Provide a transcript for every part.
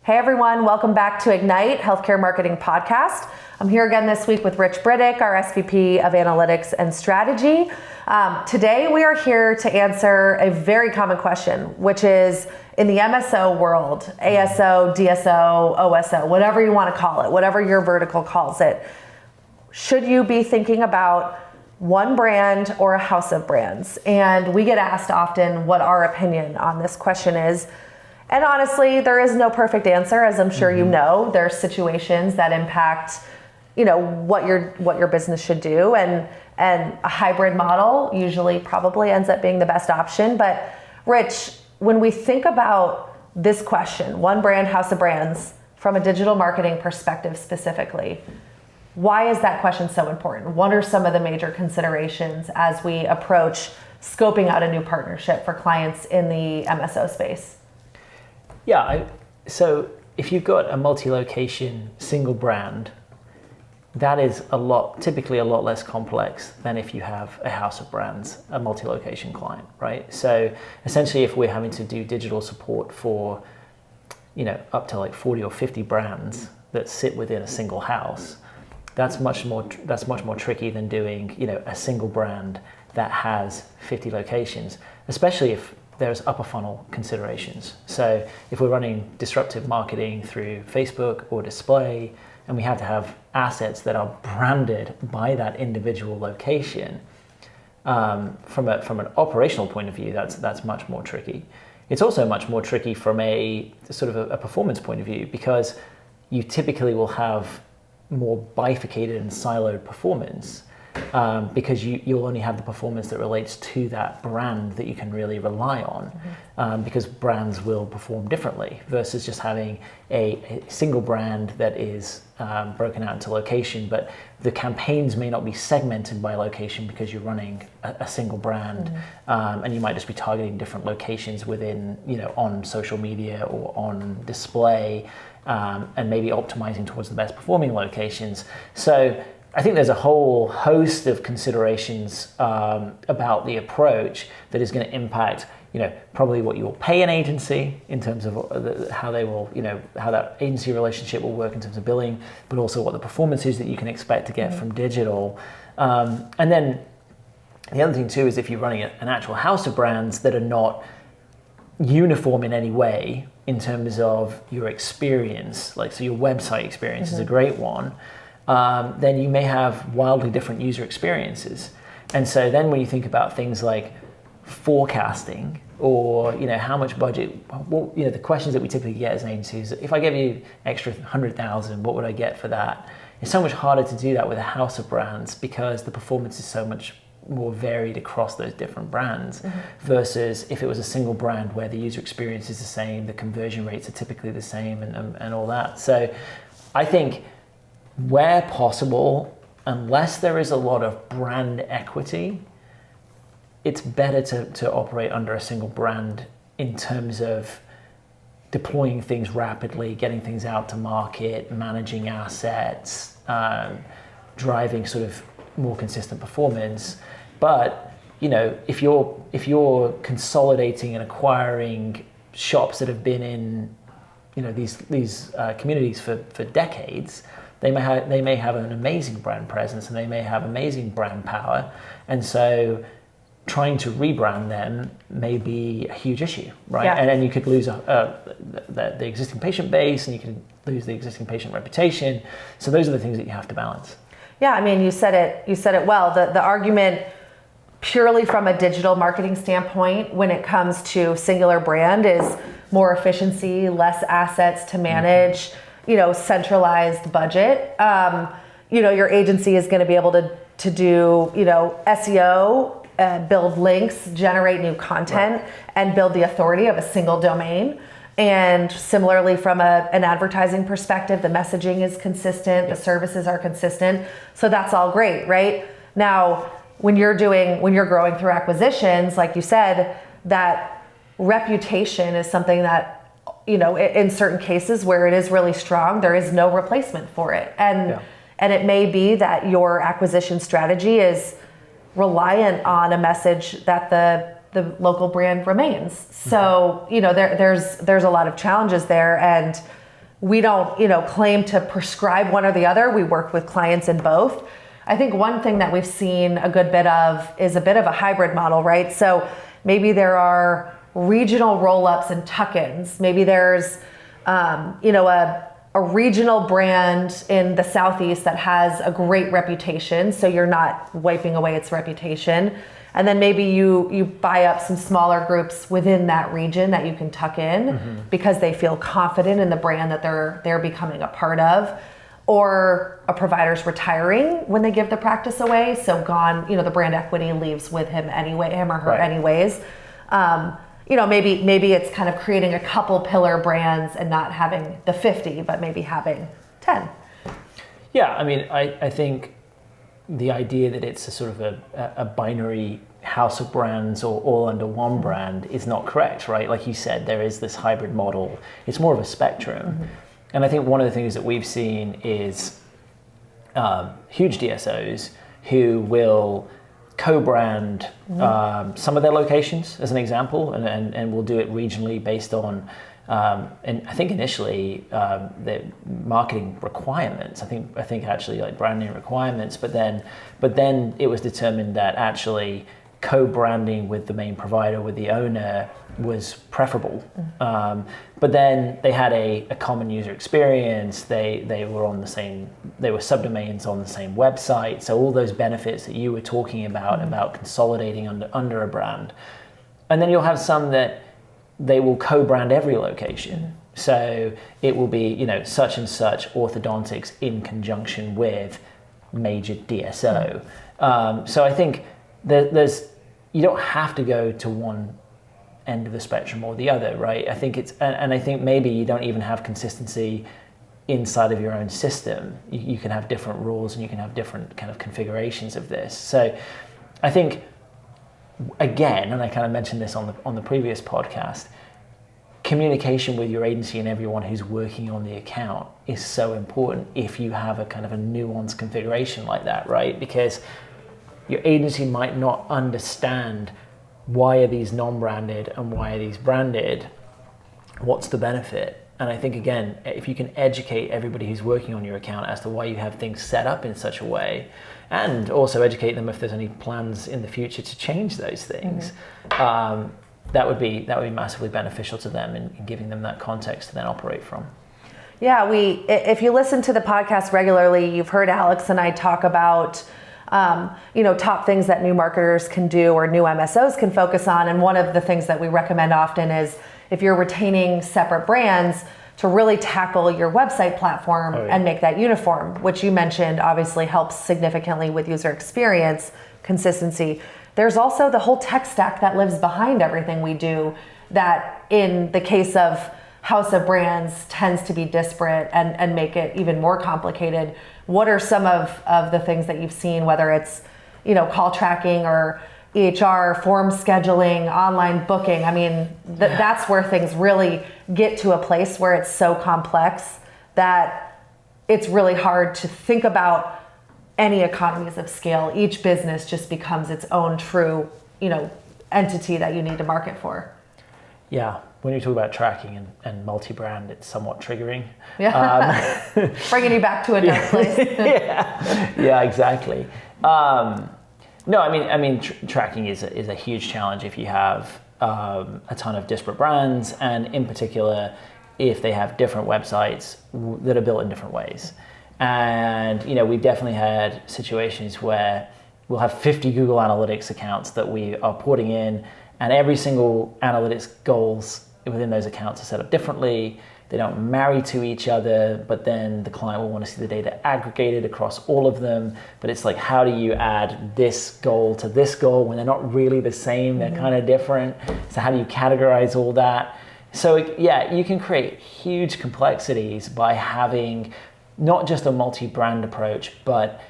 Hey everyone, welcome back to Ignite Healthcare Marketing Podcast. I'm here again this week with Rich Briddock, our SVP of Analytics and Strategy. Today we are here to answer a very common question, which is in the MSO world, ASO, DSO, OSO, whatever you want to call it, whatever your vertical calls it, should you be thinking about one brand or a house of brands? And we get asked often what our opinion on this question is. And honestly, there is no perfect answer, as I'm sure you know. There are situations that impact, what your business should do, and a hybrid model usually probably ends up being the best option. But Rich, when we think about this question, one brand, house of brands, from a digital marketing perspective specifically, why is that question so important? What are some of the major considerations as we approach scoping out a new partnership for clients in the MSO space? Yeah, so if you've got a multi-location single brand, that is typically a lot less complex than if you have a house of brands, a multi-location client, right? So essentially, if we're having to do digital support for, up to like 40 or 50 brands that sit within a single house, that's much more tricky than doing, a single brand that has 50 locations, especially if there's upper funnel considerations. So if we're running disruptive marketing through Facebook or display, and we have to have assets that are branded by that individual location, from an operational point of view, that's much more tricky. It's also much more tricky from a sort of a performance point of view, because you typically will have more bifurcated and siloed performance. Because you'll only have the performance that relates to that brand that you can really rely on, because brands will perform differently versus just having a single brand that is broken out into location, but the campaigns may not be segmented by location because you're running a single brand, and you might just be targeting different locations within, on social media or on display, and maybe optimizing towards the best performing locations. So I think there's a whole host of considerations about the approach that is going to impact, probably what you will pay an agency in terms of how they will, how that agency relationship will work in terms of billing, but also what the performance is that you can expect to get from digital. And then the other thing too is if you're running an actual house of brands that are not uniform in any way in terms of your experience, so your website experience is a great one. Then you may have wildly different user experiences. And so then when you think about things like forecasting or, how much budget, the questions that we typically get as an agency is, if I give you extra 100,000, what would I get for that? It's so much harder to do that with a house of brands because the performance is so much more varied across those different brands versus if it was a single brand where the user experience is the same, the conversion rates are typically the same and all that. So I think where possible, unless there is a lot of brand equity, it's better to operate under a single brand in terms of deploying things rapidly, getting things out to market, managing assets, driving sort of more consistent performance. But if you're consolidating and acquiring shops that have been in these communities for decades, they may have an amazing brand presence and they may have amazing brand power, and so trying to rebrand them may be a huge issue, right? Yeah. And then you could lose the existing patient base, and you can lose the existing patient reputation. So those are the things that you have to balance. Yeah, I mean, you said it well. The argument purely from a digital marketing standpoint when it comes to singular brand is more efficiency, less assets to manage. Centralized budget. Your agency is going to be able to do, SEO, build links, generate new content, and build the authority of a single domain. And similarly, from an advertising perspective, the messaging is consistent, the services are consistent. So that's all great, right? Now, when you're growing through acquisitions, like you said, that reputation is something that, in certain cases where it is really strong, there is no replacement for it. And it may be that your acquisition strategy is reliant on a message that the local brand remains. So, there's a lot of challenges there. And we don't, claim to prescribe one or the other. We work with clients in both. I think one thing that we've seen a good bit of is a bit of a hybrid model, right? So maybe there are regional roll-ups and tuck-ins. Maybe there's, a regional brand in the Southeast that has a great reputation, so you're not wiping away its reputation. And then maybe you buy up some smaller groups within that region that you can tuck in because they feel confident in the brand that they're becoming a part of. Or a provider's retiring when they give the practice away, so gone, the brand equity leaves with him or her anyways. Maybe it's kind of creating a couple pillar brands and not having the 50, but maybe having 10. Yeah, I mean, I think the idea that it's a sort of a binary house of brands or all under one brand is not correct, right? Like you said, there is this hybrid model. It's more of a spectrum. And I think one of the things that we've seen is huge DSOs who will co-brand some of their locations, as an example, and will do it regionally based on, and I think initially the marketing requirements. I think actually like branding requirements, but then it was determined that actually co-branding with the main provider, with the owner, was preferable. But then they had a common user experience. They were subdomains on the same website. So all those benefits that you were talking about consolidating under a brand. And then you'll have some that they will co-brand every location. So it will be, such and such orthodontics in conjunction with major DSO. So I think you don't have to go to one end of the spectrum or the other, right? I think I think maybe you don't even have consistency inside of your own system. You can have different rules and you can have different kind of configurations of this. So I think, again, and I kind of mentioned this on the previous podcast, communication with your agency and everyone who's working on the account is so important if you have a kind of a nuanced configuration like that, right? Because your agency might not understand why are these non-branded and why are these branded, what's the benefit? And I think, again, if you can educate everybody who's working on your account as to why you have things set up in such a way, and also educate them if there's any plans in the future to change those things, that would be massively beneficial to them in giving them that context to then operate from. Yeah, if you listen to the podcast regularly, you've heard Alex and I talk about top things that new marketers can do or new MSOs can focus on. And one of the things that we recommend often is if you're retaining separate brands, to really tackle your website platform and make that uniform, which you mentioned obviously helps significantly with user experience, consistency. There's also the whole tech stack that lives behind everything we do that in the case of house of brands tends to be disparate and make it even more complicated. What are some of the things that you've seen, whether it's, call tracking or EHR, form scheduling, online booking? I mean, that's where things really get to a place where it's so complex that it's really hard to think about any economies of scale. Each business just becomes its own true, entity that you need to market for. Yeah. When you talk about tracking and multi-brand, it's somewhat triggering. Yeah. Bringing you back to a dark place. Yeah, exactly. No, I mean, tracking is a huge challenge if you have a ton of disparate brands, and in particular, if they have different websites that are built in different ways. And we've definitely had situations where we'll have 50 Google Analytics accounts that we are porting in, and every single analytics goals within those accounts are set up differently. They don't marry to each other, but then the client will want to see the data aggregated across all of them. But it's like, how do you add this goal to this goal when they're not really the same? They're kind of different. So how do you categorize all that? So yeah, you can create huge complexities by having not just a multi-brand approach, but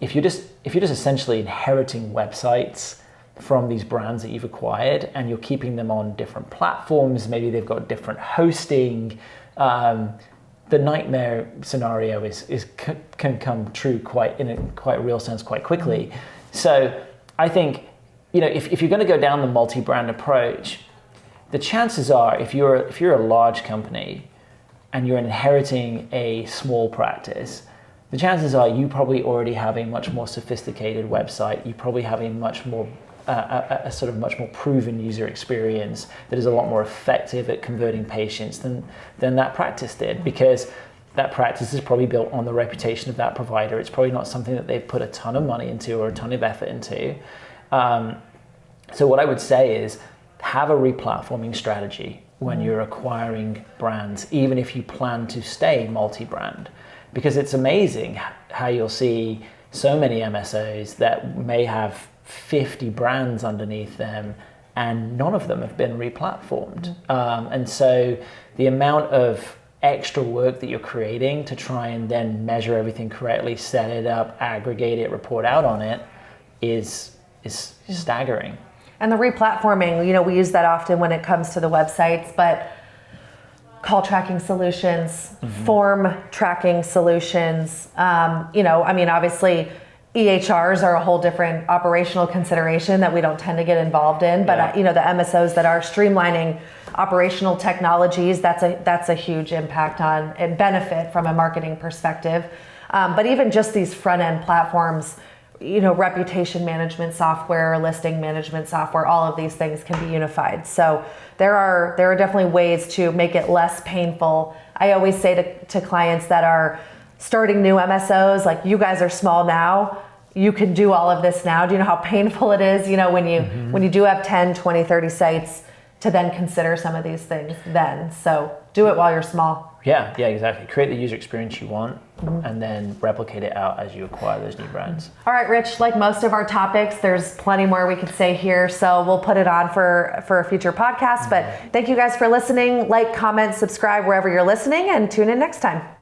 if you're just essentially inheriting websites from these brands that you've acquired and you're keeping them on different platforms, maybe they've got different hosting, the nightmare scenario can come true in a quite real sense quite quickly. So I think, if you're going to go down the multi-brand approach, the chances are if you're a large company and you're inheriting a small practice, the chances are you probably already have a much more sophisticated website. You probably have a much more a sort of much more proven user experience that is a lot more effective at converting patients than that practice did, because that practice is probably built on the reputation of that provider. It's probably not something that they've put a ton of money into or a ton of effort into. So what I would say is have a replatforming strategy when you're acquiring brands, even if you plan to stay multi-brand, because it's amazing how you'll see so many MSOs that may have 50 brands underneath them and none of them have been replatformed. And so the amount of extra work that you're creating to try and then measure everything correctly, set it up, aggregate it, report out on it is staggering. And the replatforming, we use that often when it comes to the websites, but call tracking solutions, form tracking solutions, obviously EHRs are a whole different operational consideration that we don't tend to get involved in, but the MSOs that are streamlining operational technologies, that's a huge impact on and benefit from a marketing perspective. But even just these front end platforms, reputation management software, listing management software, all of these things can be unified. So there are definitely ways to make it less painful. I always say to clients that are starting new MSOs, like, you guys are small now, you can do all of this now. Do you know how painful it is, when you do have 10, 20, 30 sites to then consider some of these things then. So do it while you're small. Yeah, exactly. Create the user experience you want and then replicate it out as you acquire those new brands. All right, Rich, like most of our topics, there's plenty more we could say here, so we'll put it on for a future podcast. But thank you guys for listening. Like, comment, subscribe wherever you're listening, and tune in next time.